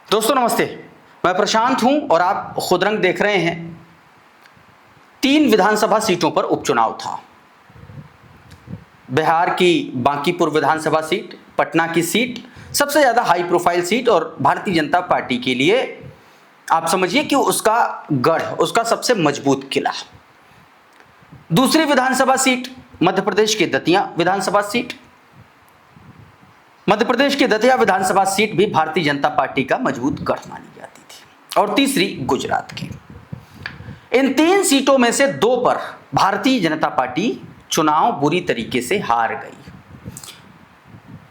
दोस्तों नमस्ते, मैं प्रशांत हूं और आप खुदरंग देख रहे हैं। 3 विधानसभा सीटों पर उपचुनाव था। बिहार की बांकीपुर विधानसभा सीट, पटना की सीट सबसे ज्यादा हाई प्रोफाइल सीट और भारतीय जनता पार्टी के लिए आप समझिए कि उसका गढ़, उसका सबसे मजबूत किला। दूसरी विधानसभा सीट मध्य प्रदेश की दतिया विधानसभा सीट। मध्य प्रदेश की दतिया विधानसभा सीट भी भारतीय जनता पार्टी का मजबूत गढ़ मानी जाती थी। और तीसरी गुजरात की। इन 3 सीटों में से 2 पर भारतीय जनता पार्टी चुनाव बुरी तरीके से हार गई।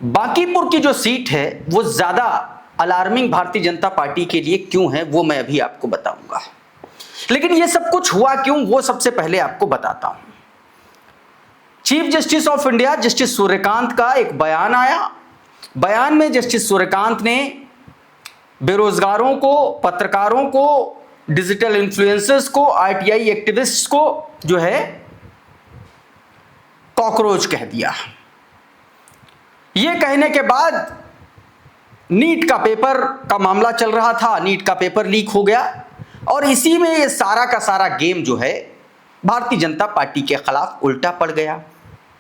बांकीपुर की जो सीट है वो ज्यादा अलार्मिंग भारतीय जनता पार्टी के लिए क्यों है वो मैं अभी आपको बताऊंगा, लेकिन ये सब कुछ हुआ क्यों वो सबसे पहले आपको बताता हूं। Chief justice of India justice Suryakant का एक बयान आया। बयान में जस्टिस सूर्यकांत ने बेरोजगारों को, पत्रकारों को, डिजिटल इन्फ्लुएंसर्स को, आरटीआई एक्टिविस्ट्स को जो है कॉकरोच कह दिया। यह कहने के बाद नीट का पेपर का मामला चल रहा था, नीट का पेपर लीक हो गया और इसी में ये सारा का सारा गेम जो है भारतीय जनता पार्टी के खिलाफ उल्टा पड़ गया।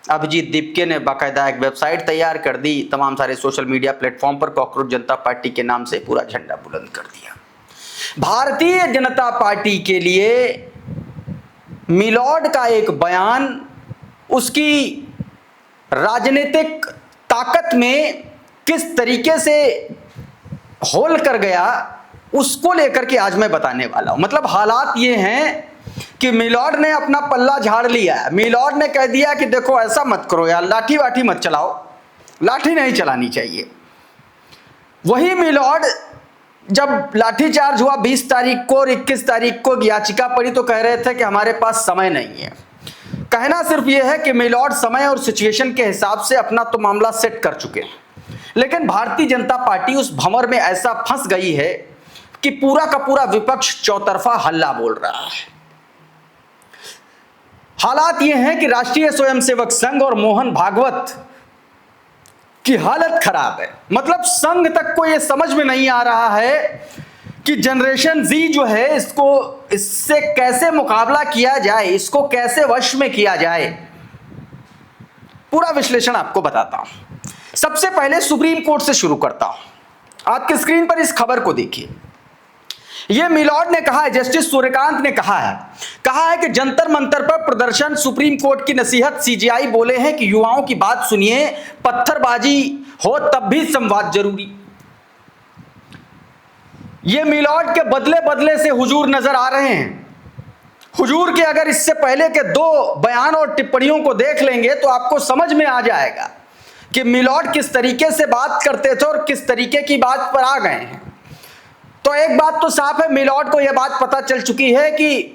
अभिजीत दीपके ने बाकायदा एक वेबसाइट तैयार कर दी, तमाम सारे सोशल मीडिया प्लेटफॉर्म पर कॉकरोच जनता पार्टी के नाम से पूरा झंडा बुलंद कर दिया। भारतीय जनता पार्टी के लिए मिलॉर्ड का एक बयान उसकी राजनीतिक ताकत में किस तरीके से होल कर गया उसको लेकर के आज मैं बताने वाला हूं। मतलब हालात ये हैं कि मिलॉर्ड ने अपना पल्ला झाड़ लिया। मिलॉर्ड ने कह दिया कि देखो ऐसा मत करो यार, लाठी वाठी मत चलाओ, लाठी नहीं चलानी चाहिए। वही मिलॉर्ड जब लाठीचार्ज हुआ 20 तारीख को और 21 तारीख को याचिका पड़ी तो कह रहे थे कि हमारे पास समय नहीं है। कहना सिर्फ यह है कि मिलॉर्ड समय और सिचुएशन के हिसाब से अपना तो मामला सेट कर चुके हैं, लेकिन भारतीय जनता पार्टी उस भंवर में ऐसा फंस गई है कि पूरा का पूरा विपक्ष चौतरफा हल्ला बोल रहा है। हालात यह हैं कि राष्ट्रीय स्वयंसेवक संघ और मोहन भागवत की हालत खराब है। मतलब संघ तक को यह समझ में नहीं आ रहा है कि जनरेशन जी जो है इससे कैसे मुकाबला किया जाए, इसको कैसे वश में किया जाए। पूरा विश्लेषण आपको बताता हूं। सबसे पहले सुप्रीम कोर्ट से शुरू करता हूं। आपके स्क्रीन पर इस खबर को देखिए। यह मिलॉर्ड ने कहा है, जस्टिस सूर्यकांत ने कहा है कि जंतर मंतर पर प्रदर्शन, सुप्रीम कोर्ट की नसीहत, सीजेआई बोले हैं कि युवाओं की बात सुनिए, पत्थरबाजी हो तब भी संवाद जरूरी। यह मिलॉर्ड के बदले बदले से हुजूर नजर आ रहे हैं। हुजूर के अगर इससे पहले के 2 बयान और टिप्पणियों को देख लेंगे तो आपको समझ में आ जाएगा कि मिलॉर्ड किस तरीके से बात करते थे और किस तरीके की बात पर आ गए हैं। तो एक बात तो साफ है, मिलॉर्ड को यह बात पता चल चुकी है कि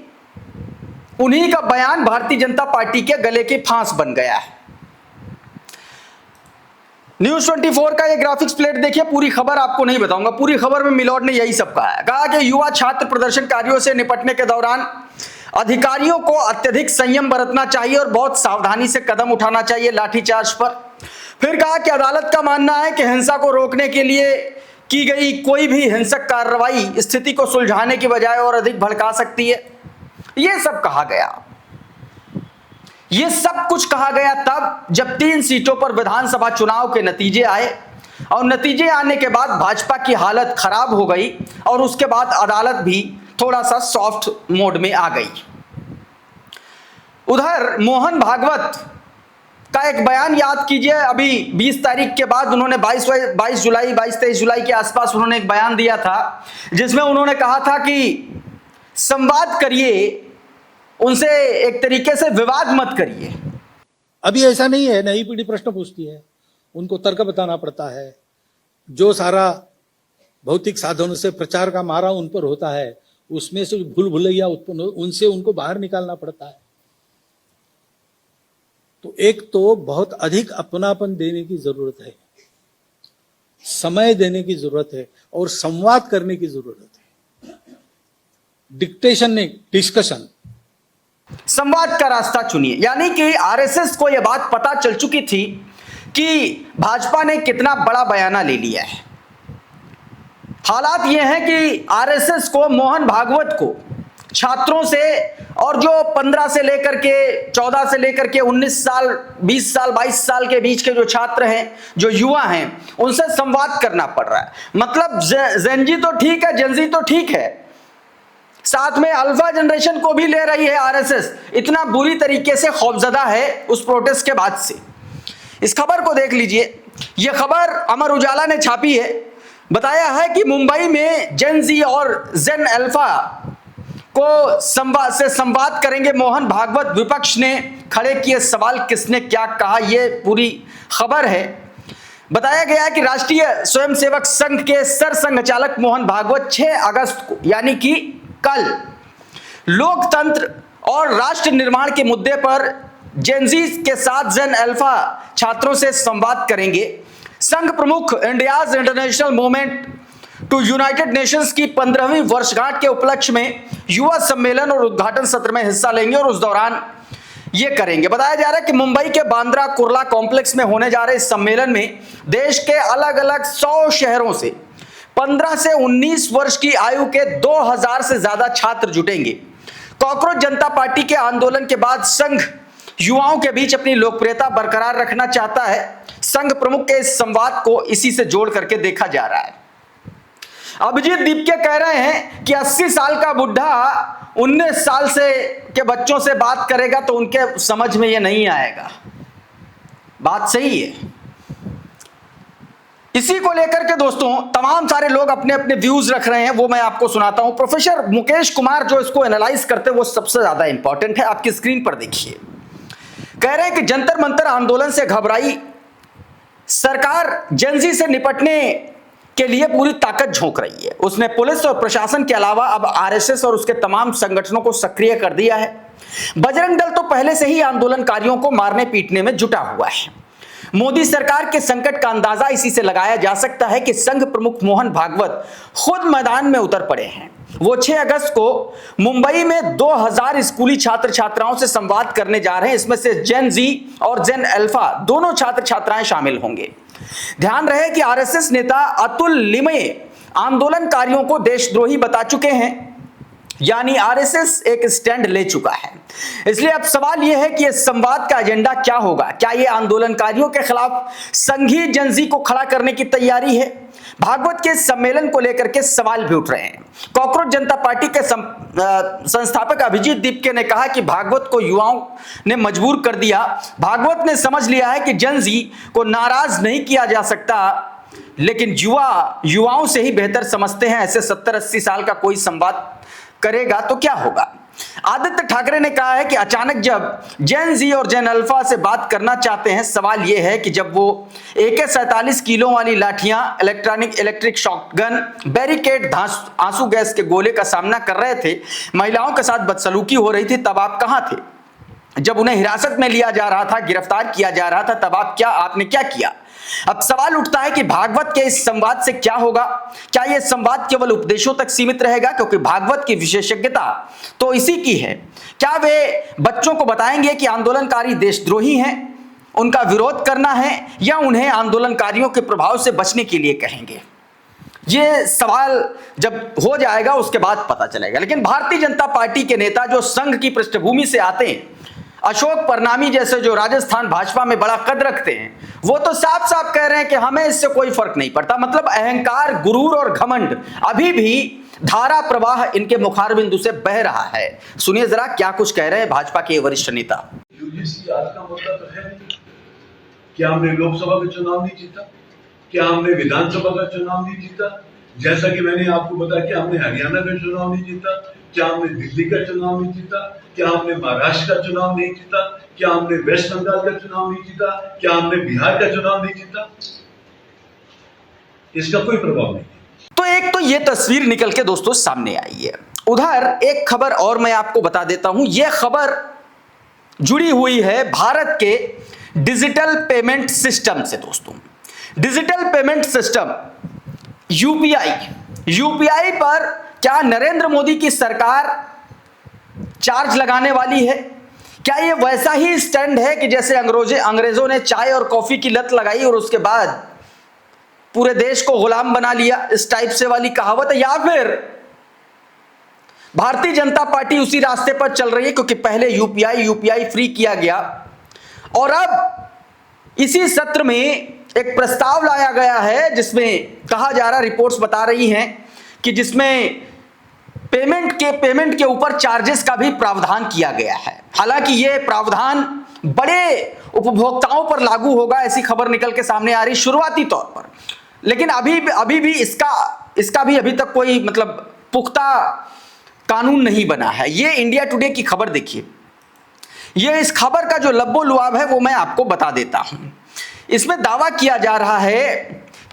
उन्हीं का बयान भारतीय जनता पार्टी के गले की फांस बन गया है। न्यूज 24 का ये ग्राफिक्स प्लेट देखिए, पूरी खबर आपको नहीं बताऊंगा। पूरी खबर में मिलॉर्ड ने यही सब कहा है। कहा कि युवा छात्र प्रदर्शनकारियों से निपटने के दौरान अधिकारियों को अत्यधिक संयम बरतना चाहिए और बहुत सावधानी से कदम उठाना चाहिए लाठीचार्ज पर। फिर कहा कि अदालत का मानना है कि हिंसा को रोकने के लिए की गई कोई भी हिंसक कार्रवाई स्थिति को सुलझाने की बजाय और अधिक भड़का सकती है। यह सब कहा गया। यह सब कुछ कहा गया तब जब 3 सीटों पर विधानसभा चुनाव के नतीजे आए और नतीजे आने के बाद भाजपा की हालत खराब हो गई और उसके बाद अदालत भी थोड़ा सा सॉफ्ट मोड में आ गई। उधर मोहन भागवत का एक बयान याद कीजिए। अभी 20 तारीख के बाद उन्होंने 22 23 जुलाई के आसपास उन्होंने एक बयान दिया था जिसमें उन्होंने कहा था कि संवाद करिए, उनसे एक तरीके से विवाद मत करिए। अभी ऐसा नहीं है, नई पीढ़ी प्रश्न पूछती है, उनको तर्क बताना पड़ता है। जो सारा भौतिक साधनों से प्रचार का मारा उन पर होता है, उसमें से भूल भुलैया उत्पन्न उनसे उनको बाहर निकालना पड़ता है। तो एक तो बहुत अधिक अपनापन देने की जरूरत है, समय देने की जरूरत है और संवाद करने की जरूरत है। डिक्टेशन नहीं, डिस्कशन। संवाद का रास्ता चुनिए। यानी कि आरएसएस को यह बात पता चल चुकी थी कि भाजपा ने कितना बड़ा बयाना ले लिया है। हालात ये हैं कि आरएसएस को, मोहन भागवत को छात्रों से, और जो 15 से लेकर के 14 से लेकर के 19 साल, 20 साल, 22 साल के बीच के जो छात्र हैं, जो युवा हैं, उनसे संवाद करना पड़ रहा है। मतलब जेनजी तो ठीक है, जेनजी तो ठीक है, साथ में अल्फा जनरेशन को भी ले रही है आरएसएस। इतना बुरी तरीके से खौफजदा है उस प्रोटेस्ट के बाद से। इस खबर को देख लीजिए, यह खबर अमर उजाला ने छापी है। बताया है कि मुंबई में जेन-जी और जेन अल्फा को संवाद करेंगे मोहन भागवत। विपक्ष ने खड़े किए सवाल, किसने क्या कहा, यह पूरी खबर है। बताया गया है कि राष्ट्रीय स्वयंसेवक संघ के सरसंघचालक मोहन भागवत 6 अगस्त को, यानी कि कल, लोकतंत्र और राष्ट्र निर्माण के मुद्दे पर जेन-जी के साथ जेन अल्फा छात्रों से संवाद करेंगे। संघ प्रमुख India's International Movement to United Nations की 15वीं वर्षगांठ के उपलक्ष्य में युवा सम्मेलन और उद्घाटन सत्र में हिस्सा लेंगे और उस दौरान ये करेंगे। बताया जा रहा है कि मुंबई के बांद्रा कुर्ला कॉम्प्लेक्स में होने जा रहे इस सम्मेलन में देश के अलग अलग 100 शहरों से 15 से 19 वर्ष की आयु के 2000 से ज्यादा छात्र जुटेंगे। कॉकरोच जनता पार्टी के आंदोलन के बाद संघ युवाओं के बीच अपनी लोकप्रियता बरकरार रखना चाहता है। संघ प्रमुख के इस संवाद को इसी से जोड़ करके देखा जा रहा है। अभिजीत दीपके कह रहे हैं कि 80 साल का बुढ़ा 19 साल से के बच्चों से बात करेगा तो उनके समझ में ये नहीं आएगा। बात सही है। इसी को लेकर के दोस्तों तमाम सारे लोग अपने अपने व्यूज रख रहे हैं, वो मैं आपको सुनाता हूं। प्रोफेसर मुकेश कुमार जो इसको एनालाइज करते हैं वो सबसे ज्यादा इंपॉर्टेंट है। आपकी स्क्रीन पर देखिए, कह रहे हैं कि जंतर मंतर आंदोलन से घबराई सरकार जेन-जी से निपटने के लिए पूरी ताकत झोंक रही है। उसने पुलिस और प्रशासन के अलावा अब आरएसएस और उसके तमाम संगठनों को सक्रिय कर दिया है। बजरंग दल तो पहले से ही आंदोलनकारियों को मारने पीटने में जुटा हुआ है। मोदी सरकार के संकट का अंदाजा इसी से लगाया जा सकता है कि संघ प्रमुख मोहन भागवत खुद मैदान में उतर पड़े हैं। वो 6 अगस्त को मुंबई में 2000 स्कूली छात्र छात्राओं से संवाद करने जा रहे हैं। इसमें से जेन-जी और जेन अल्फा दोनों छात्र छात्राएं शामिल होंगे। ध्यान रहे कि आरएसएस नेता अतुल लिमये आंदोलनकारियों को देशद्रोही बता चुके हैं, यानी आरएसएस एक स्टैंड ले चुका है। इसलिए अब सवाल यह है कि इस संवाद का एजेंडा क्या होगा। क्या यह आंदोलनकारियों के खिलाफ संघी जेन-जी को खड़ा करने की तैयारी है? भागवत के सम्मेलन को लेकर के सवाल भी उठ रहे हैं। कॉकरोच जनता पार्टी के संस्थापक अभिजीत दीपके ने कहा कि भागवत को युवाओं ने मजबूर कर दिया। भागवत ने समझ लिया है कि जेन-जी को नाराज नहीं किया जा सकता, लेकिन युवाओं से ही बेहतर समझते हैं। ऐसे 70-80 साल का कोई संवाद करेगा तो क्या होगा। आदित्य ठाकरे ने कहा है कि अचानक जब जेन-जी और जेन अल्फा से बात करना चाहते हैं, सवाल यह है कि जब वो AK-47 किलो वाली लाठियां, इलेक्ट्रिक शॉटगन, बैरिकेड, आंसू गैस के गोले का सामना कर रहे थे, महिलाओं के साथ बदसलूकी हो रही थी, तब आप कहां थे? जब उन्हें हिरासत में लिया जा रहा था, गिरफ्तार किया जा रहा था, तब आपने क्या किया? अब सवाल उठता है कि भागवत के इस संवाद से क्या होगा। क्या यह संवाद केवल उपदेशों तक सीमित रहेगा, क्योंकि भागवत की विशेषज्ञता तो इसी की है। क्या वे बच्चों को बताएंगे कि आंदोलनकारी देशद्रोही हैं, उनका विरोध करना है, या उन्हें आंदोलनकारियों के प्रभाव से बचने के लिए कहेंगे? ये सवाल जब हो जाएगा उसके बाद पता चलेगा। लेकिन भारतीय जनता पार्टी के नेता जो संघ की पृष्ठभूमि से आते हैं, अशोक परनामी जैसे जो राजस्थान भाजपा में बड़ा कद रखते हैं, वो तो साफ साफ कह रहे हैं कि हमें इससे कोई फर्क नहीं पड़ता। मतलब अहंकार, गुरूर और घमंड अभी भी धारा प्रवाह इनके मुखारबिंदु से बह रहा है। सुनिए जरा क्या कुछ कह रहे हैं भाजपा के वरिष्ठ नेता। यूजीसी आज का मुद्दा तो है क्या हमने लोकसभा का चुनाव नहीं जीता, क्या हमने विधानसभा का चुनाव नहीं जीता, जैसा कि मैंने आपको बताया कि हमने हरियाणा का चुनाव नहीं जीता, क्या हमने दिल्ली का चुनाव नहीं जीता, क्या हमने महाराष्ट्र का चुनाव नहीं जीता, क्या हमने वेस्ट बंगाल का चुनाव नहीं जीता, क्या हमने बिहार का चुनाव नहीं जीता? इसका कोई प्रभाव नहीं। तो एक तो ये तस्वीर निकल के दोस्तों सामने आई है। उधर एक खबर और मैं आपको बता देता हूं। यह खबर जुड़ी हुई है भारत के डिजिटल पेमेंट सिस्टम से दोस्तों। डिजिटल पेमेंट सिस्टम यूपीआई पर क्या नरेंद्र मोदी की सरकार चार्ज लगाने वाली है? क्या यह वैसा ही स्टैंड है कि जैसे अंग्रेजों ने चाय और कॉफी की लत लगाई और उसके बाद पूरे देश को गुलाम बना लिया, इस टाइप से वाली कहावत है, या फिर भारतीय जनता पार्टी उसी रास्ते पर चल रही है, क्योंकि पहले यूपीआई फ्री किया गया और अब इसी सत्र में एक प्रस्ताव लाया गया है जिसमें कहा जा रहा, रिपोर्ट्स बता रही हैं कि जिसमें पेमेंट के ऊपर चार्जेस का भी प्रावधान किया गया है। हालांकि यह प्रावधान बड़े उपभोक्ताओं पर लागू होगा, ऐसी खबर निकल के सामने आ रही शुरुआती तौर पर, लेकिन अभी भी इसका भी अभी तक कोई मतलब पुख्ता कानून नहीं बना है। ये इंडिया टुडे की खबर देखिए, ये इस खबर का जो लब्बो लुआब है वो मैं आपको बता देता हूं। इसमें दावा किया जा रहा है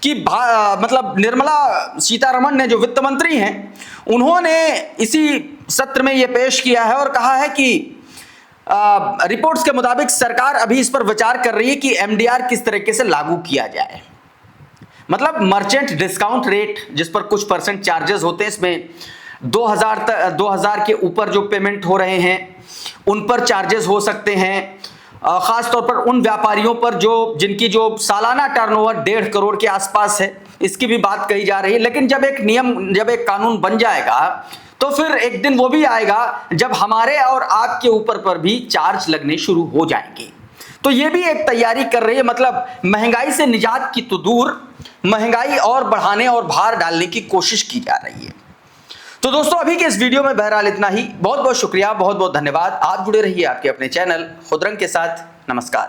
कि मतलब निर्मला सीतारमण ने, जो वित्त मंत्री हैं, उन्होंने इसी सत्र में यह पेश किया है और कहा है कि रिपोर्ट्स के मुताबिक सरकार अभी इस पर विचार कर रही है कि एमडीआर किस तरीके से लागू किया जाए। मतलब मर्चेंट डिस्काउंट रेट, जिस पर कुछ परसेंट चार्जेस होते हैं, इसमें 2000 के ऊपर जो पेमेंट हो रहे हैं उन पर चार्जेस हो सकते हैं, खास तौर पर उन व्यापारियों पर जिनकी जो सालाना टर्नओवर 1.5 करोड़ के आसपास है, इसकी भी बात कही जा रही है। लेकिन जब एक कानून बन जाएगा तो फिर एक दिन वो भी आएगा जब हमारे और आपके ऊपर पर भी चार्ज लगने शुरू हो जाएंगे। तो ये भी एक तैयारी कर रही है, मतलब महंगाई से निजात की तो दूर, महंगाई और बढ़ाने और भार डालने की कोशिश की जा रही है। तो दोस्तों, अभी के इस वीडियो में बहरहाल इतना ही। बहुत बहुत शुक्रिया, बहुत बहुत धन्यवाद। आप जुड़े रहिए आपके अपने चैनल खुदरंग के साथ। नमस्कार।